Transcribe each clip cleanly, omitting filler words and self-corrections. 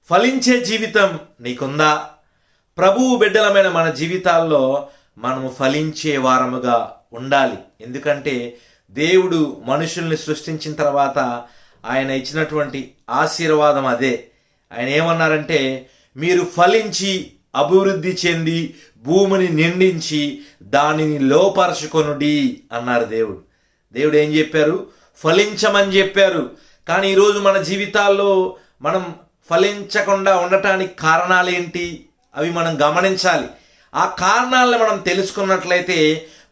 ఫలించే జీవితం నీకుందా? ప్రభువు బిడ్డలమైన మన జీవితాల్లో మనము ఫలించే వారముగా ఉండాలి. ఎందుకంటే దేవుడు మనుషుల్ని సృష్టించిన తర్వాత ఆయన ఇచ్చినటువంటి ఆశీర్వాదం అదే. ఆయన ఏమన్నారంటే, మీరు ఫలించి అభివృద్ధి చెంది భూమిని నిండించి దానిని లోపరచుకొనుడి అన్నారు దేవుడు. దేవుడు ఏం చెప్పారు? ఫలించమని చెప్పారు. కానీ ఈరోజు మన జీవితాల్లో మనం ఫలించకుండా ఉండటానికి కారణాలు ఏంటి? అవి మనం గమనించాలి. ఆ కారణాలను మనం తెలుసుకున్నట్లయితే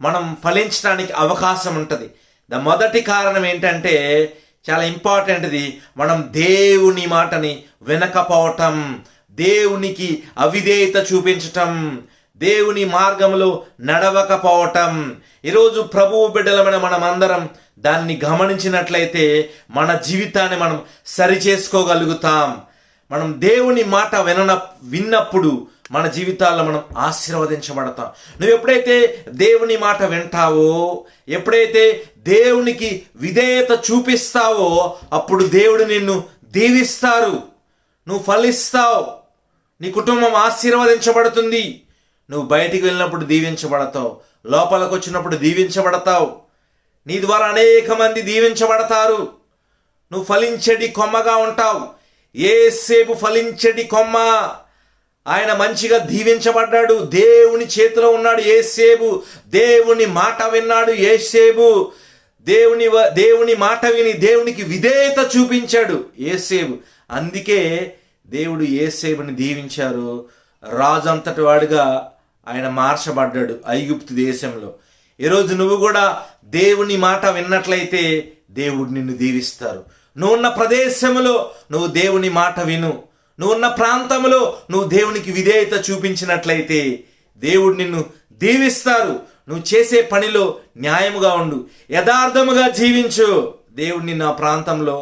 మనం ఫలించడానికి అవకాశం ఉంటుంది. మొదటి కారణం ఏంటంటే చాలా ఇంపార్టెంట్ది, మనం దేవుని మాటని వినకపోవటం, దేవునికి అవిధేయత చూపించటం, దేవుని మార్గంలో నడవకపోవటం. ఈరోజు ప్రభువు బిడ్డలమైన మనమందరం దాన్ని గమనించినట్లయితే మన జీవితాన్ని మనం సరిచేసుకోగలుగుతాం. మనం దేవుని మాట విన్నప్పుడు మన జీవితాల్లో మనం ఆశీర్వదించబడతాం. నువ్వు ఎప్పుడైతే దేవుని మాట వింటావో, ఎప్పుడైతే దేవునికి విధేయత చూపిస్తావో, అప్పుడు దేవుడు నిన్ను దీవిస్తారు, నువ్వు ఫలిస్తావు, నీ కుటుంబం ఆశీర్వదించబడుతుంది. నువ్వు బయటికి వెళ్ళినప్పుడు దీవించబడతావు, లోపలికి వచ్చినప్పుడు దీవించబడతావు, నీ ద్వారా అనేక మంది దీవించబడతారు. నువ్వు ఫలించడి కొమ్మగా ఉంటావు. యేసేపు ఫలించడి కొమ్మ. ఆయన మంచిగా దీవించబడ్డాడు. దేవుని చేతిలో ఉన్నాడు యేసేపు. దేవుని మాట విన్నాడు యేసేపు. దేవుని మాట విని దేవునికి విధేయత చూపించాడు యేసేపు. అందుకే దేవుడు యేసేపుని దీవించారు. రాజు అంతటి వాడిగా ఆయన మార్చబడ్డాడు ఐగుప్తు దేశంలో. ఈరోజు నువ్వు కూడా దేవుని మాట విన్నట్లయితే దేవుడు నిన్ను దీవిస్తారు. నువ్వున్న ప్రదేశంలో నువ్వు దేవుని మాట విను. నువ్వున్న ప్రాంతంలో నువ్వు దేవునికి విధేయత చూపించినట్లయితే దేవుడు నిన్ను దీవిస్తారు. నువ్వు చేసే పనిలో న్యాయముగా ఉండు, యథార్థముగా జీవించు. దేవుడు నిన్ను ఆ ప్రాంతంలో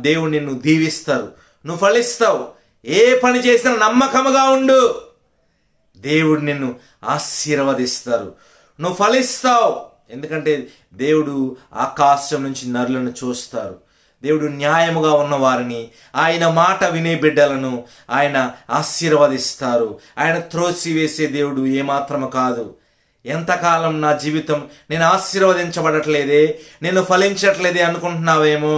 దేవుడు నిన్ను దీవిస్తారు. నువ్వు ఫలిస్తావు. ఏ పని చేసినా నమ్మకముగా ఉండు, దేవుడు నిన్ను ఆశీర్వదిస్తారు. నువ్వు ఫలిస్తావు. ఎందుకంటే దేవుడు ఆకాశం నుంచి నరులను చూస్తారు. దేవుడు న్యాయముగా ఉన్న వారిని, ఆయన మాట వినే బిడ్డలను ఆయన ఆశీర్వదిస్తారు. ఆయన త్రోసివేసే దేవుడు ఏమాత్రము కాదు. ఎంతకాలం నా జీవితం నేను ఆశీర్వదించబడట్లేదే, నేను ఫలించట్లేదే అనుకుంటున్నావేమో.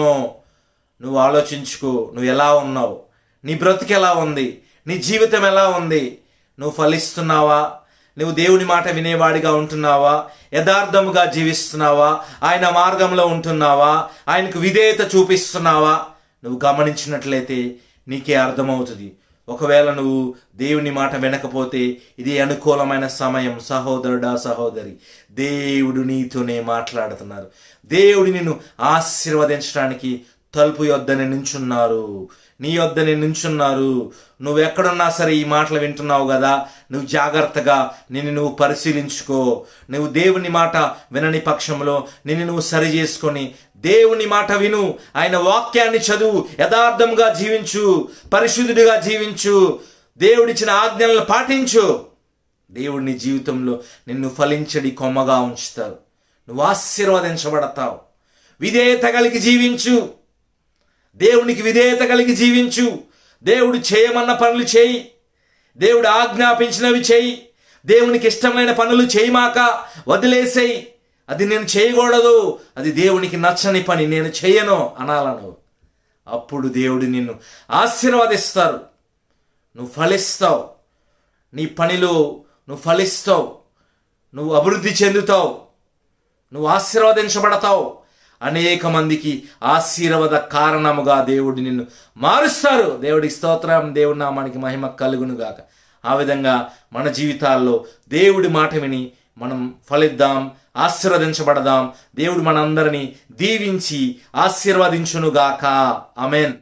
నువ్వు ఆలోచించుకో, నువ్వు ఎలా ఉన్నావు, నీ బ్రతుకు ఎలా ఉంది, నీ జీవితం ఎలా ఉంది. నువ్వు ఫలిస్తున్నావా? నువ్వు దేవుని మాట వినేవాడిగా ఉంటున్నావా? యథార్థముగా జీవిస్తున్నావా? ఆయన మార్గంలో ఉంటున్నావా? ఆయనకు విధేయత చూపిస్తున్నావా? నువ్వు గమనించినట్లయితే నీకే అర్థమవుతుంది. ఒకవేళ నువ్వు దేవుని మాట వినకపోతే ఇది అనుకూలమైన సమయం. సహోదరుడా, సహోదరి, దేవుడు నీతోనే మాట్లాడుతున్నారు. దేవుడు నిన్ను ఆశీర్వదించడానికి తలుపు యొద్దనే నించున్నారు, నీ యొద్దనే నించున్నారు. నువ్వు ఎక్కడున్నా సరే ఈ మాటలు వింటున్నావు కదా, నువ్వు జాగ్రత్తగా నువ్వు పరిశీలించుకో. నువ్వు దేవుని మాట వినని పక్షంలో నువ్వు సరి చేసుకొని దేవుని మాట విను. ఆయన వాక్యాన్ని చదువు, యథార్థంగా జీవించు, పరిశుద్ధుడిగా జీవించు, దేవుడిచ్చిన ఆజ్ఞలను పాటించు. దేవుడి నీ జీవితంలో నిన్ను ఫలించడి కొమ్మగా ఉంచుతారు. నువ్వు ఆశీర్వదించబడతావు. విధేయత కలిగి జీవించు, దేవునికి విధేయత కలిగి జీవించు. దేవుడు చేయమన్న పనులు చేయి, దేవుడు ఆజ్ఞాపించినవి చేయి. దేవునికి ఇష్టమైన పనులు చేయమాక వదిలేసేయి. అది నేను చేయకూడదు, అది దేవునికి నచ్చని పని, నేను చేయను అనాలను. అప్పుడు దేవుడు నిన్ను ఆశీర్వదిస్తారు. నువ్వు ఫలిస్తావు. నీ పనిలో నువ్వు ఫలిస్తావు, నువ్వు అభివృద్ధి చెందుతావు, నువ్వు ఆశీర్వదించబడతావు. అనేక మందికి ఆశీర్వాద కారణముగా దేవుడు నిన్ను మారుస్తారు. దేవుడికి స్తోత్రం. దేవుడి నామానికి మహిమ కలుగును గాక. ఆ విధంగా మన జీవితాల్లో దేవుడి మాట విని మనం ఫలిద్దాం, ఆశీర్వదించబడదాం. దేవుడు మనందరినీ దీవించి ఆశీర్వదించునుగాక. ఆమేన్.